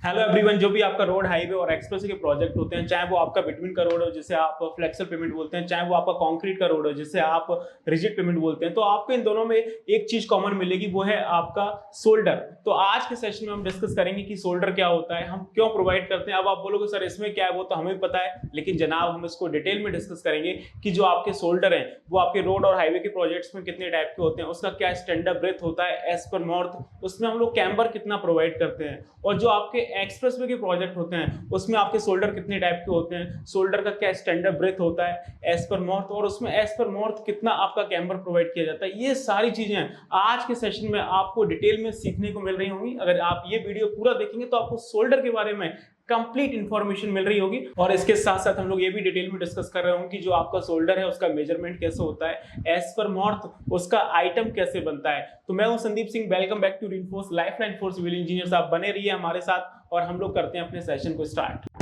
Hello everyone, जो भी आपका रोड हाईवे और एक्सप्रेस के प्रोजेक्ट होते हैं, चाहे वो आपका बिटवीन का रोड हो जिसे आप फ्लेक्सिबल पेमेंट बोलते हैं, चाहे वो आपका कंक्रीट का रोड हो जिसे आप रिजिड पेमेंट बोलते हैं, तो आपको इन दोनों में एक चीज कॉमन मिलेगी, वो है आपका सोल्डर। तो आज के सेशन में हम डिस्कस करेंगे कि सोल्डर क्या होता है, हम क्यों प्रोवाइड करते हैं। अब आप बोलोगे सर इसमें क्या है, वो तो हमें भी पता है, लेकिन जनाब हम इसको डिटेल में डिस्कस करेंगे कि जो आपके सोल्डर हैं वो आपके रोड और हाईवे के प्रोजेक्ट्स में कितने टाइप के होते हैं, उसका क्या स्टैंडर्ड ब्रेथ होता है एज पर नॉर्थ, उसमें हम लोग कैम्बर कितना प्रोवाइड करते हैं, और जो आपके एक्सप्रेस वे के प्रोजेक्ट होते हैं उसमें आपके सोल्डर कितने टाइप के होते हैं, सोल्डर का क्या स्टैंडर्ड ब्रेथ होता है एज पर नॉर्थ, और उसमें एज पर नॉर्थ कितना आपका कैम्बर प्रोवाइड किया जाता है। ये सारी चीजें आज के सेशन में आपको डिटेल में सीखने को मिल रही होंगी। अगर आप ये वीडियो पूरा देखेंगे तो आपको सोल्डर के बारे में कंप्लीट इंफॉर्मेशन मिल रही होगी, और इसके साथ साथ हम लोग ये भी डिटेल में डिस्कस कर रहे होंगे कि जो आपका सोल्डर है उसका मेजरमेंट कैसे होता है, एज पर नॉर्थ उसका आइटम कैसे बनता है। तो मैं हूं Sandeep Singh, welcome back to Reinforce Lifeline for civil engineers. आप बने रहिए हमारे साथ और हम लोग करते हैं अपने सेशन को स्टार्ट।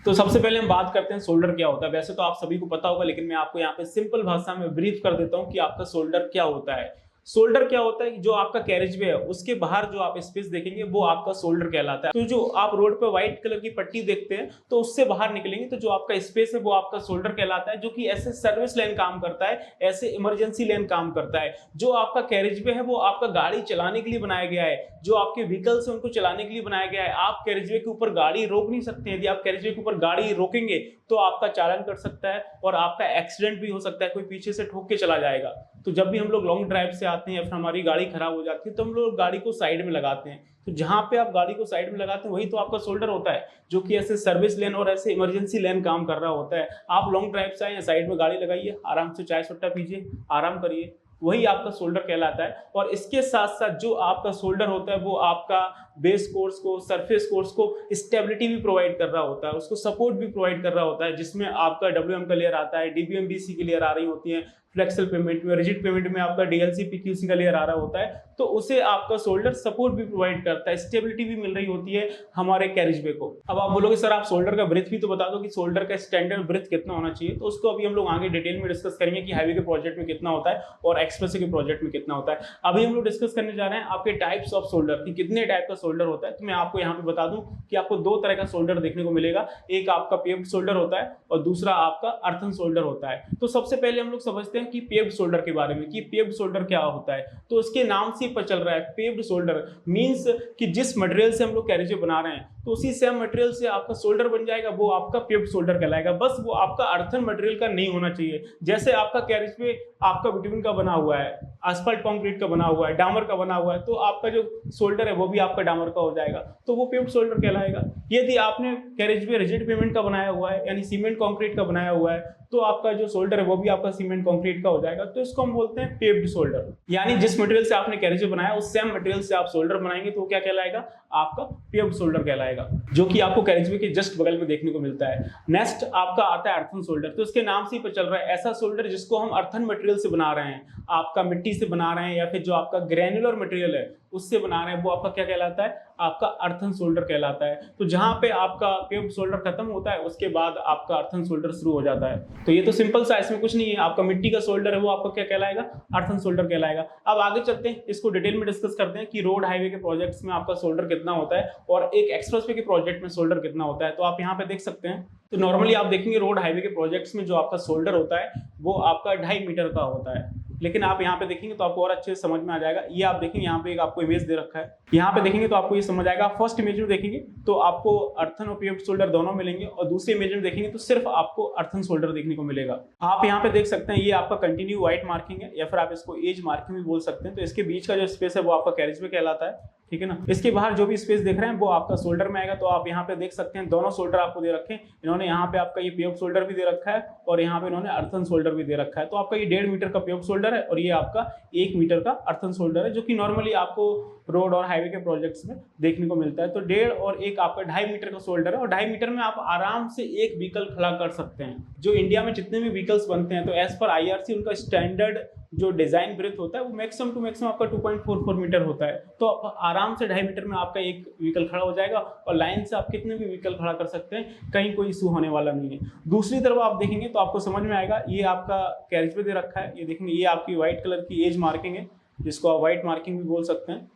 तो सबसे पहले हम बात करते हैं सोल्डर क्या होता है। वैसे तो आप सभी को पता होगा, लेकिन मैं आपको यहाँ पे सिंपल भाषा में ब्रीफ कर देता हूँ कि आपका सोल्डर क्या होता है। सोल्डर क्या होता है, जो आपका कैरेज वे है उसके बाहर जो आप स्पेस देखेंगे वो आपका सोल्डर कहलाता है। तो जो आप रोड पे व्हाइट कलर की पट्टी देखते हैं तो उससे बाहर निकलेंगे तो जो आपका स्पेस है वो आपका सोल्डर कहलाता है, जो कि ऐसे सर्विस लेन काम करता है, ऐसे इमरजेंसी लेन काम करता है। जो आपका कैरेज वे है वो आपका गाड़ी चलाने के लिए बनाया गया है, जो आपके व्हीकल्स है उनको चलाने के लिए बनाया गया है। आप कैरेज वे के ऊपर गाड़ी रोक नहीं सकते हैं। यदि आप कैरेज वे के ऊपर गाड़ी रोकेंगे तो आपका चालान कट सकता है और आपका एक्सीडेंट भी हो सकता है, कोई पीछे से ठोक के चला जाएगा। तो जब भी हम लोग लॉन्ग ड्राइव से आते हैं या फिर हमारी गाड़ी खराब हो जाती है तो हम लोग गाड़ी को साइड में लगाते हैं। तो जहां पे आप गाड़ी को साइड में लगाते हैं वही तो आपका सोल्डर होता है, जो कि ऐसे सर्विस लेन और ऐसे इमरजेंसी लेन काम कर रहा होता है। आप लॉन्ग ड्राइव से आए, साइड में गाड़ी लगाइए, आराम से चाय सुट्टा पीजिए, आराम करिए, वही आपका सोल्डर कहलाता है। और इसके साथ साथ जो आपका सोल्डर होता है वो आपका बेस कोर्स को, सरफेस कोर्स को स्टेबिलिटी भी प्रोवाइड कर रहा होता है, उसको सपोर्ट भी प्रोवाइड कर रहा होता है, जिसमें आपका WM का लेयर आता है, DBM BC की लेयर आ रही होती है, फ्लेक्सिबल पेमेंट में, रिजिड पेमेंट में आपका DLC PQC का लेयर आ रहा होता है। तो उसे आपका सोल्डर सपोर्ट भी प्रोवाइड करता है, स्टेबिलिटी भी मिल रही होती है हमारे कैरेज वे को। अब आप बोलोगे सर आप सोल्डर का ब्रेथ भी तो बता दो कि सोल्डर का स्टैंडर्ड ब्रेथ कितना होना चाहिए। तो उसको अभी हम लोग आगे डिटेल में डिस्कस करेंगे कि हाईवे के प्रोजेक्ट में कितना होता है और एक्सप्रेस के प्रोजेक्ट में कितना होता है। अभी हम लोग डिस्कस करने जा रहे हैं आपके टाइप्स ऑफ सोल्डर कि कितने टाइप का सोल्डर होता है। तो मैं आपको यहाँ पे बता दूं कि आपको दो तरह का सोल्डर देखने को मिलेगा, एक आपका पेव्ड सोल्डर होता है और दूसरा आपका अर्थन सोल्डर होता है। तो सबसे पहले हम लोग समझते हैं कि पेव्ड सोल्डर के बारे में कि पेव्ड सोल्डर क्या होता है। तो उसके नाम से पता चल रहा है, पेव्ड सोल्डर मींस कि जिस मटेरियल से हम लोग कैरेज बना रहे हैं तो उसी सेम मटेरियल से आपका सोल्डर बन जाएगा, वो आपका पेव्ड सोल्डर कहलाएगा। बस वो आपका अर्थन मटेरियल का नहीं होना चाहिए। जैसे आपका कैरेज पे आपका बिटवीन का बना हुआ है, आसफाल्ट कंक्रीट का बना हुआ है, डामर का बना हुआ है, तो आपका जो सोल्डर है वो भी आपका डामर का हो जाएगा, तो वो पेव्ड सोल्डर कहलाएगा। यदि आपने कैरेज पे रिजिड पेमेंट का बनाया हुआ है यानी सीमेंट कंक्रीट का बनाया हुआ है तो आपका जो सोल्डर है वो भी आपका सीमेंट कंक्रीट का हो जाएगा। तो इसको हम बोलते हैं पेव्ड सोल्डर। यानी जिस मटेरियल से आपने कैरेज बनाया उस सेम मटेरियल से आप सोल्डर बनाएंगे तो क्या कहलाएगा, आपका पेव्ड सोल्डर कहलाएगा, जो कि आपको कैरेज वे के जस्ट बगल में देखने को मिलता है। नेक्स्ट आपका आता है अर्थन सोल्डर। तो इसके नाम से ही पता चल रहा है, ऐसा सोल्डर जिसको हम अर्थन मटेरियल से बना रहे हैं, आपका मिट्टी से बना रहे हैं या फिर जो आपका ग्रेनुलर मटेरियल है उससे बना रहे हैं, वो आपका क्या कहलाता है, आपका अर्थन सोल्डर कहलाता है। तो जहां पे आपका पेव्ड सोल्डर खत्म होता है उसके बाद आपका अर्थन सोल्डर शुरू हो जाता है। तो ये तो सिंपल सा, इसमें कुछ नहीं है। आपका मिट्टी का सोल्डर है वो आपका क्या कहलाएगा, अर्थन सोल्डर कहलाएगा। अब आगे चलते हैं, इसको डिटेल में डिस्कस करते हैं कि रोड हाईवे के प्रोजेक्ट्स में आपका सोल्डर कितना होता है और एक एक्सप्रेसवे के प्रोजेक्ट में सोल्डर कितना होता है। तो आप यहाँ पे देख सकते हैं, तो नॉर्मली आप देखेंगे रोड हाईवे के प्रोजेक्ट्स में जो आपका सोल्डर होता है वो आपका 2.5 मीटर का होता है, लेकिन आप यहाँ पे देखेंगे तो आपको और अच्छे से समझ में आ जाएगा। ये आप देखेंगे यहाँ पे एक आपको इमेज दे रखा है, यहाँ पे देखेंगे तो आपको ये समझ आएगा। फर्स्ट इमेज में देखेंगे तो आपको अर्थन और पेव्ड सोल्डर दोनों मिलेंगे और दूसरे इमेज में देखेंगे तो सिर्फ आपको अर्थन सोल्डर देखने को मिलेगा। आप यहाँ पे देख सकते हैं ये आपका कंटिन्यू व्हाइट मार्किंग है या फिर आप इसको एज मार्किंग भी बोल सकते हैं। तो इसके बीच का जो स्पेस है वो आपका कैरेज वे कहलाता है, ठीक है ना। इसके बाहर जो भी स्पेस देख रहे हैं वो आपका सोल्डर में आएगा। तो आप यहाँ पे देख सकते हैं दोनों सोल्डर आपको दे रखे हैं। इन्होंने यहाँ पे आपका ये पेव्ड सोल्डर भी दे रखा है और यहाँ पे इन्होंने अर्थन सोल्डर भी दे रखा है। तो आपका ये 1.5 मीटर का पेव्ड सोल्डर है और ये आपका 1 मीटर का अर्थन सोल्डर है, जो कि नॉर्मली आपको रोड और हाईवे के प्रोजेक्ट्स में देखने को मिलता है। तो 1.5 और 1 आपका 2.5 मीटर का सोल्डर है और 2.5 मीटर में आप आराम से एक व्हीकल खड़ा कर सकते हैं। जो इंडिया में जितने भी व्हीकल्स बनते हैं तो एज पर IRC उनका स्टैंडर्ड जो डिजाइन ब्रेथ होता है वो मैक्सिमम टू मैक्सिमम आपका 2.44 मीटर होता है। तो आप आराम से 2.5 मीटर में आपका एक व्हीकल खड़ा हो जाएगा और लाइन से आप कितने भी व्हीकल खड़ा कर सकते हैं, कहीं कोई इशू होने वाला नहीं है। दूसरी तरफ आप देखेंगे तो आपको समझ में आएगा, ये आपका कैरेज वे दे रखा है, ये देखेंगे ये आपकी व्हाइट कलर की एज मार्किंग है, जिसको आप व्हाइट मार्किंग भी बोल सकते हैं,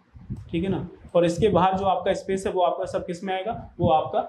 ठीक है ना। और इसके बाहर जो आपका स्पेस है वो आपका सब किस में आएगा, वो आपका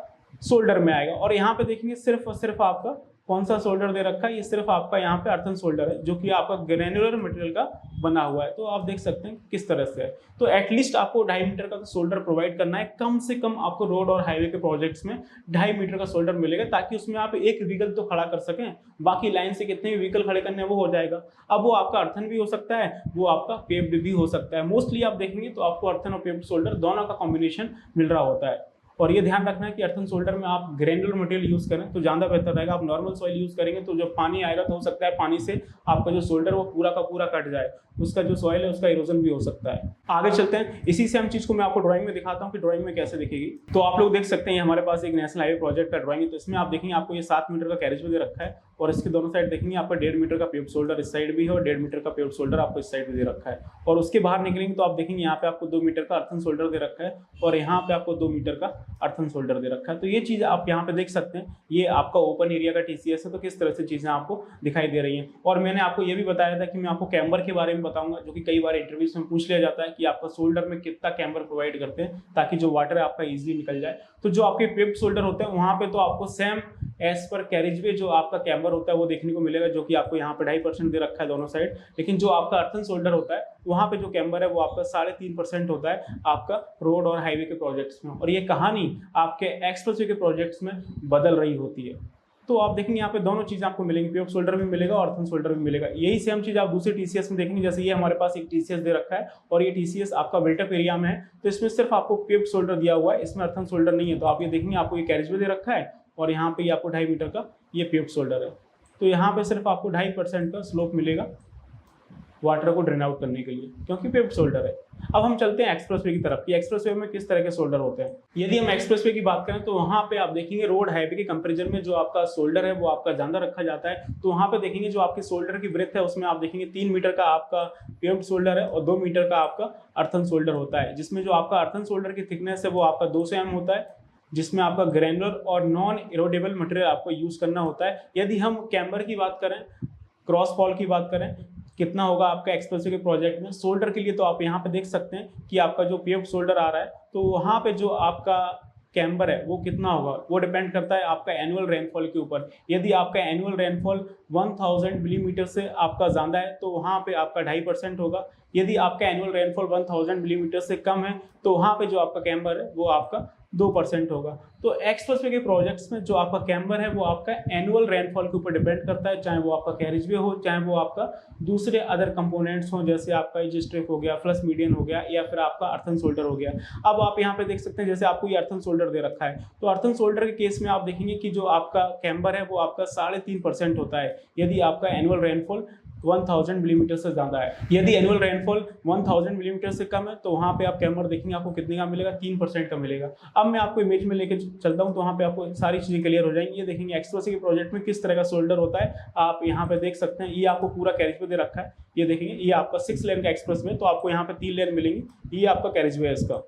शोल्डर में आएगा। और यहाँ पे देखेंगे सिर्फ और सिर्फ आपका कौन सा शोल्डर दे रखा है, ये सिर्फ आपका यहाँ पे अर्थन शोल्डर है, जो कि आपका ग्रेन्युलर मटेरियल का बना हुआ है। तो आप देख सकते हैं किस तरह से है। तो एटलीस्ट आपको 2.5 मीटर का शोल्डर प्रोवाइड करना है, कम से कम आपको रोड और हाईवे के प्रोजेक्ट्स में 2.5 मीटर का शोल्डर मिलेगा, ताकि उसमें आप एक व्हीकल तो खड़ा कर सकें, बाकी लाइन से कितने भी व्हीकल खड़े करने हैं वो हो जाएगा। अब वो आपका अर्थन भी हो सकता है, वो आपका पेव्ड भी हो सकता है। मोस्टली आप देखेंगे तो आपको अर्थन और पेव्ड शोल्डर दोनों का कॉम्बिनेशन मिल रहा होता है। और ये ध्यान रखना है कि अर्थन शोल्डर में आप ग्रेनुलर मटेरियल यूज करें तो ज़्यादा बेहतर रहेगा। आप नॉर्मल सॉइल यूज करेंगे तो जब पानी आएगा तो हो सकता है पानी से आपका जो शोल्डर वो पूरा का पूरा कट जाए, उसका जो सॉइल है उसका इरोजन भी हो सकता है। आगे चलते हैं, इसी से हम चीज़ को मैं आपको ड्राइंग में दिखाता हूँ कि ड्राइंग में कैसे दिखेगी। तो आप लोग देख सकते हैं हमारे पास एक नेशनल हाईवे प्रोजेक्ट का ड्राइंग है। तो इसमें आप देखेंगे आपको ये 7 मीटर का कैरेज वे दे रखा है और इसके दोनों साइड देखेंगे आपका 1.5 मीटर का पेव्ड शोल्डर इस साइड भी है और 1.5 मीटर का पेव्ड शोल्डर आपको इस साइड भी दे रखा है। और उसके बाहर निकलेंगे तो आप देखेंगे यहाँ पे आपको 2 मीटर का अर्थन शोल्डर दे रखा है और यहाँ पे आपको 2 मीटर का अर्थन शोल्डर दे रखा है। तो ये चीज़ आप यहाँ पे देख सकते हैं, ये आपका ओपन एरिया का TCS है। तो किस तरह से चीज़ें आपको दिखाई दे रही हैं। और मैंने आपको ये भी बताया था कि मैं आपको कैम्बर के बारे में बताऊंगा, जो कि कई बार इंटरव्यूज में पूछ लिया जाता है कि आपका शोल्डर में कितना कैम्बर प्रोवाइड करते हैं ताकि जो वाटर है आपका इजीली निकल जाए। तो जो आपके पेव्ड शोल्डर होते हैं वहाँ पे तो आपको सेम एज पर कैरेजवे जो आपका कैम्बर होता है वो देखने को मिलेगा, जो कि आपको यहाँ पे 2.5% दे रखा है दोनों साइड। लेकिन जो आपका अर्थन शोल्डर होता है वहाँ पे जो कैम्बर है वो आपका 3.5% होता है आपका रोड और हाईवे के प्रोजेक्ट्स में। और ये कहानी आपके एक्सप्रेसवे के प्रोजेक्ट्स में बदल रही होती है। तो आप देखेंगे यहाँ पे दोनों चीज़ आपको मिलेंगी, पेव्ड शोल्डर भी मिलेगा और अर्थन शोल्डर भी मिलेगा। यही सेम चीज़ आप दूसरे TCS में देखेंगे, जैसे ये हमारे पास एक TCS दे रखा है और ये TCS आपका बिल्टअप एरिया में है। तो इसमें सिर्फ आपको पेव्ड शोल्डर दिया हुआ है, इसमें अर्थन शोल्डर नहीं है। तो आप ये देखेंगे आपको ये कैरेज वे दे रखा है और यहाँ पे आपको 2.5 मीटर का ये पेव्ड शोल्डर है। तो यहाँ पे सिर्फ आपको 2.5% का स्लोप मिलेगा वाटर को ड्रेन आउट करने के लिए, क्योंकि पेव्ड शोल्डर है। अब हम चलते हैं एक्सप्रेसवे की तरफ कि एक्सप्रेसवे में किस तरह के शोल्डर होते हैं। यदि हम एक्सप्रेसवे की बात करें तो वहाँ पे आप देखेंगे रोड हाईवे के कंपैरिजन में जो आपका शोल्डर है वो आपका ज़्यादा रखा जाता है। तो वहाँ पे देखेंगे जो आपके शोल्डर की ब्रेथ है उसमें आप देखेंगे 3 मीटर का आपका पेव्ड शोल्डर है और 2 मीटर का आपका अर्थन शोल्डर होता है, जिसमें जो आपका अर्थन शोल्डर की थिकनेस है वो आपका 200 mm होता है, जिसमें आपका ग्रेनुलर और नॉन इरोडेबल मटेरियल आपको यूज़ करना होता है। यदि हम कैम्बर की बात करें, क्रॉस फॉल की बात करें, कितना होगा आपका एक्सप्रेसवे के प्रोजेक्ट में शोल्डर के लिए, तो आप यहाँ पे देख सकते हैं कि आपका जो पेव्ड शोल्डर आ रहा है तो वहाँ पे जो आपका कैम्बर है वो कितना होगा वो डिपेंड करता है आपका एनुअल रेनफॉल के ऊपर। यदि आपका एनुअल रेनफॉल 1000 मिलीमीटर से आपका ज़्यादा है तो वहाँ पे आपका 2.5% होगा। यदि आपका एनुअल रेनफॉल 1000 मिलीमीटर से कम है तो वहाँ पे जो आपका कैम्बर है वो आपका 2% होगा। तो एक्सप्रेसवे के प्रोजेक्ट्स में जो आपका कैम्बर है वो आपका एनुअल रेनफॉल के ऊपर डिपेंड करता है, चाहे वो आपका कैरेजवे हो, चाहे वो आपका दूसरे अदर कंपोनेंट्स हो, जैसे आपका एज स्ट्रिप हो गया, फ्लस मीडियन हो गया या फिर आपका अर्थन शोल्डर हो गया। अब आप यहाँ पे देख सकते हैं जैसे आपको ये अर्थन शोल्डर दे रखा है, तो अर्थन शोल्डर के केस में आप देखेंगे कि जो आपका कैम्बर है वो आपका 3.5% होता है यदि आपका एनुअल रेनफॉल 1000 मिलीमीटर से ज़्यादा है। यदि एनुअल रेनफॉल 1000 मिलीमीटर से कम है तो वहाँ पे आप कैम्बर देखेंगे आपको कितने का मिलेगा, 3% का मिलेगा। अब मैं आपको इमेज में लेके चलता हूँ तो वहाँ पे आपको सारी चीज़ें क्लियर हो जाएंगी। ये देखेंगे एक्सप्रेसवे के प्रोजेक्ट में किस तरह का शोल्डर होता है, आप यहाँ पे देख सकते हैं। ये आपको पूरा कैरेज वे दे रखा है, ये देखेंगे ये आपका 6 लेन का एक्सप्रेसवे, तो आपको यहाँ पे 3 लेन मिलेंगी। ये आपका कैरेज वे है इसका,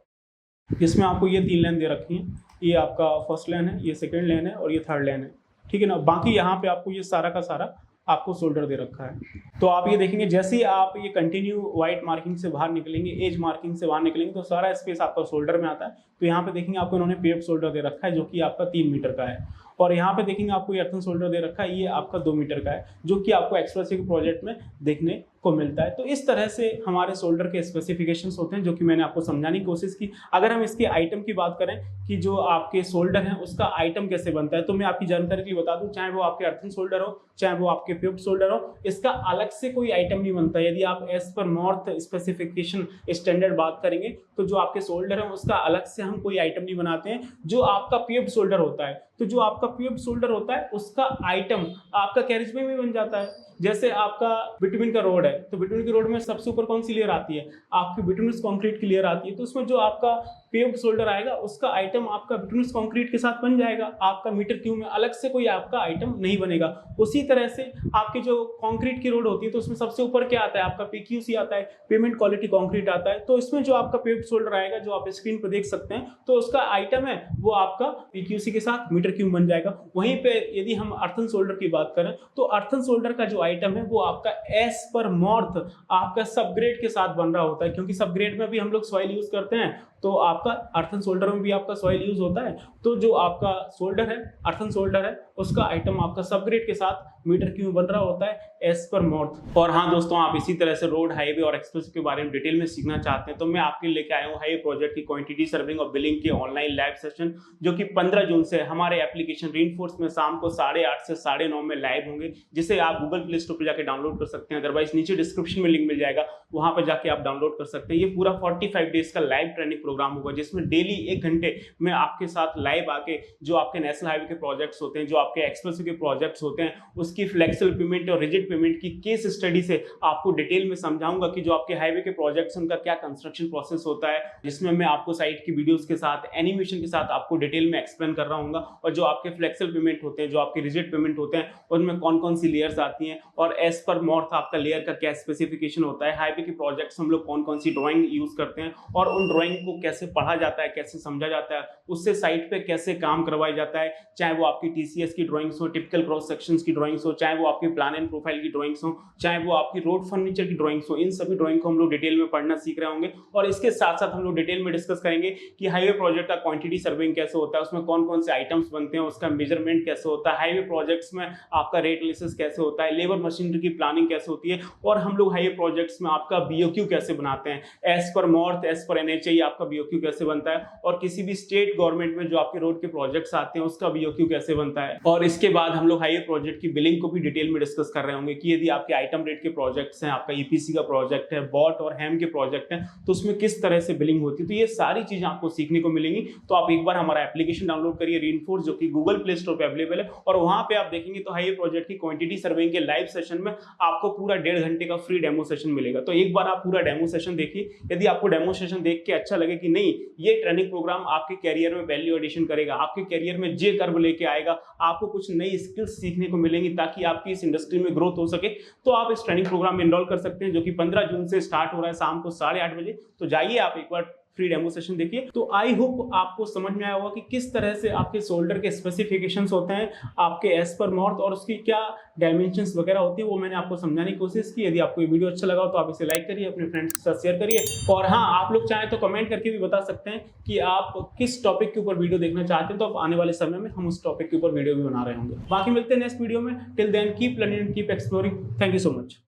इसमें आपको ये 3 लेन दे रखी है। ये आपका फर्स्ट लेन है, ये सेकेंड लेन है और ये थर्ड लेन है, ठीक है ना। बाकी यहाँ पे आपको ये सारा का सारा आपको शोल्डर दे रखा है। तो आप ये देखेंगे जैसे ही आप ये कंटिन्यू वाइट मार्किंग से बाहर निकलेंगे, एज मार्किंग से बाहर निकलेंगे तो सारा स्पेस आपका शोल्डर में आता है। तो यहाँ पे देखेंगे आपको इन्होंने पेव्ड शोल्डर दे रखा है जो कि आपका 3 मीटर का है, और यहाँ पे देखेंगे आपको ये अर्थन शोल्डर दे रखा है, ये आपका 2 मीटर का है, जो कि आपको एक्सप्रेसवे के प्रोजेक्ट में देखने को मिलता है। तो इस तरह से हमारे शोल्डर के स्पेसिफिकेशंस होते हैं, जो कि मैंने आपको समझाने की कोशिश की। अगर हम इसके आइटम की बात करें कि जो आपके शोल्डर हैं उसका आइटम कैसे बनता है, तो मैं आपकी जानकारी के लिए बता दूं, चाहे वो आपके अर्थन शोल्डर हो, चाहे वो आपके पेव्ड शोल्डर हो, इसका अलग से कोई आइटम नहीं बनता। यदि आप as per north specification standard बात करेंगे तो जो आपके शोल्डर है उसका अलग से हम कोई आइटम नहीं बनाते हैं। जो आपका पेव्ड शोल्डर होता है, तो जो आपका पेव्ड शोल्डर होता है उसका आइटम आपका कैरेज में भी बन जाता है। जैसे आपका बिटुमिन का रोड है, तो बिटुमिन के रोड में सबसे ऊपर कौन सी लेयर आती है, आपकी बिटुमिनस कंक्रीट की लेयर आती है। तो उसमें जो आपका पेव्ड शोल्डर आएगा उसका आइटम आपका बिटुमिनस कंक्रीट के साथ बन जाएगा, आपका मीटर क्यूब में अलग से कोई आपका आइटम नहीं बनेगा। उसी तरह से आपकी जो कंक्रीट की रोड होती है तो उसमें सबसे ऊपर क्या आता है, आपका पीक्यूसी आता है, पेमेंट क्वालिटी कंक्रीट आता है। तो इसमें जो आपका पेव्ड शोल्डर आएगा जो आप स्क्रीन पर देख सकते हैं, तो उसका आइटम है वो आपका पीक्यूसी के साथ मीटर क्यूब बन जाएगा। वहीं पे यदि हम अर्थन शोल्डर की बात करें तो अर्थन शोल्डर का जो आइटम है वो आपका एस पर मॉर्थ आपका सबग्रेड के साथ बन रहा होता है, क्योंकि सबग्रेड में भी हम लोग सॉइल यूज करते हैं, तो आपका अर्थन शोल्डर में भी आपका सॉइल यूज होता है। तो जो आपका शोल्डर है, अर्थन शोल्डर है, उसका आइटम आपका सबग्रेड के साथ मीटर क्यूब बन रहा होता है एस पर मॉर्थ। और हाँ दोस्तों, आप इसी तरह से रोड, हाईवे और एक्सप्रेस के बारे में डिटेल में सीखना चाहते हैं तो मैं आपके लिए लेके आया हूँ हाईवे प्रोजेक्ट की क्वांटिटी सर्विंग और बिलिंग के ऑनलाइन लाइव सेशन, जो कि 15 जून से हमारे एप्लीकेशन रेनफोर्स में शाम को 8:30 से 9:30 में लाइव होंगे, जिसे आप गूगल प्ले स्टोर पर जाकर डाउनलोड कर सकते हैं। अदरवाइज नीचे डिस्क्रिप्शन में लिंक मिल जाएगा, वहां पर जाके आप डाउनलोड कर सकते हैं। ये पूरा 45 डेज का लाइव ट्रेनिंग प्रोग्राम होगा, जिसमें डेली 1 घंटे में आपके साथ लाइव आके जो आपके नेशनल हाईवे के प्रोजेक्ट्स होते हैं, जो आपके एक्सप्रेस के प्रोजेक्ट्स होते हैं, उसकी फ्लेक्सिबल पेमेंट और रिजिड पेमेंट की केस स्टडी से आपको डिटेल में समझाऊंगा कि जो आपके हाईवे के प्रोजेक्ट्स उनका क्या कंस्ट्रक्शन प्रोसेस होता है, जिसमें मैं आपको साइट की वीडियोस के साथ एनिमेशन के साथ आपको डिटेल में एक्सप्लेन कर रहा हूँ। और जो आपके फ्लेक्सिबल पेमेंट होते हैं, जो आपके रिजिड पेमेंट होते हैं, उनमें कौन कौन सी लेयर्स आती हैं और एज पर मॉर्थ आपका लेयर का क्या स्पेसिफिकेशन होता है, हाईवे के प्रोजेक्ट्स हम लोग कौन कौन सी ड्राइंग यूज करते हैं और उन ड्राइंग को कैसे पढ़ा जाता है, कैसे समझा जाता है, उससे साइट पे कैसे काम करवाया जाता है, चाहे वो आपकी टीसीएस की ड्राइंग्स हो, टिपिकल क्रॉस सेक्शंस की ड्राइंग्स हो, चाहे वो आपकी प्लान एंड प्रोफाइल की ड्राइंग्स हो, चाहे वो आपकी रोड फर्नीचर की ड्राइंग्स हो, इन सभी ड्राइंग को हम लोग डिटेल में पढ़ना सीख रहे होंगे। और इसके साथ साथ हम लोग डिटेल में डिस्कस करेंगे कि हाईवे प्रोजेक्ट का क्वांटिटी सर्विंग कैसे होता है, उसमें कौन कौन से आइटम्स बनते हैं, उसका मेजरमेंट कैसे होता है, हाईवे प्रोजेक्ट्स में आपका रेट एनालिसिस कैसे होता है, लेबर मशीनरी की प्लानिंग कैसे होती है, और हम लोग हाईवे प्रोजेक्ट्स में आपका बीओक्यू कैसे बनाते हैं, as per MORTH, as per NHA आपका बीओक्यू कैसे बनता है, और किसी भी स्टेट गवर्नमेंट में जो आपके रोड के प्रोजेक्ट्स आते हैं उसका बीओक्यू कैसे बनता है। और इसके बाद हम लोग हाईवे प्रोजेक्ट की बिलिंग को भी डिटेल में डिस्कस कर रहे होंगे कि यदि आपके आइटम रेट के प्रोजेक्ट्स हैं, आपका ईपीसी का प्रोजेक्ट है, बॉट और हैम के प्रोजेक्ट हैं, तो उसमें किस तरह से बिलिंग होती है। तो ये सारी चीजें आपको सीखने को मिलेंगी। तो आप एक बार हमारा एप्लीकेशन डाउनलोड करिए रेनफोर्स, जो कि गूगल प्ले स्टोर पे अवेलेबल है, और वहां पे आप देखेंगे तो हाईवे प्रोजेक्ट की क्वांटिटी सर्वेइंग के लाइव सेशन में आपको पूरा 1.5 घंटे का फ्री डेमो सेशन मिलेगा। तो एक बार आप पूरा डेमो सेशन देखिए। यदि आपको डेमो सेशन देख के अच्छा लगे कि नहीं ये ट्रेनिंग प्रोग्राम आपके कैरियर में वैल्यू एडिशन करेगा, आपके कैरियर में जे कर्व लेके आएगा, आपको कुछ नई स्किल्स सीखने को मिलेंगी ताकि आपकी इस इंडस्ट्री में ग्रोथ हो सके, तो आप इस ट्रेनिंग प्रोग्राम में एनरोल कर सकते हैं, जो कि 15 जून से स्टार्ट हो रहा है शाम को 8:30 बजे। तो जाइए आप एक बार फ्री डेमो सेशन देखिए। तो आई होप आपको समझ में आया होगा कि किस तरह से आपके शोल्डर के स्पेसिफिकेशंस होते हैं, आपके एस पर मॉर्थ, और उसकी क्या डायमेंशंस वगैरह होती है, वो मैंने आपको समझाने की कोशिश की। यदि आपको ये वीडियो अच्छा लगा हो तो आप इसे लाइक करिए, अपने फ्रेंड्स के साथ शेयर करिए, और हाँ आप लोग चाहें तो कमेंट करके भी बता सकते हैं कि आप किस टॉपिक के ऊपर वीडियो देखना चाहते हैं, तो आने वाले समय में हम उस टॉपिक के ऊपर वीडियो भी बना रहे होंगे। बाकी मिलते हैं नेक्स्ट वीडियो में। Till then keep learning, keep exploring. Thank you so much.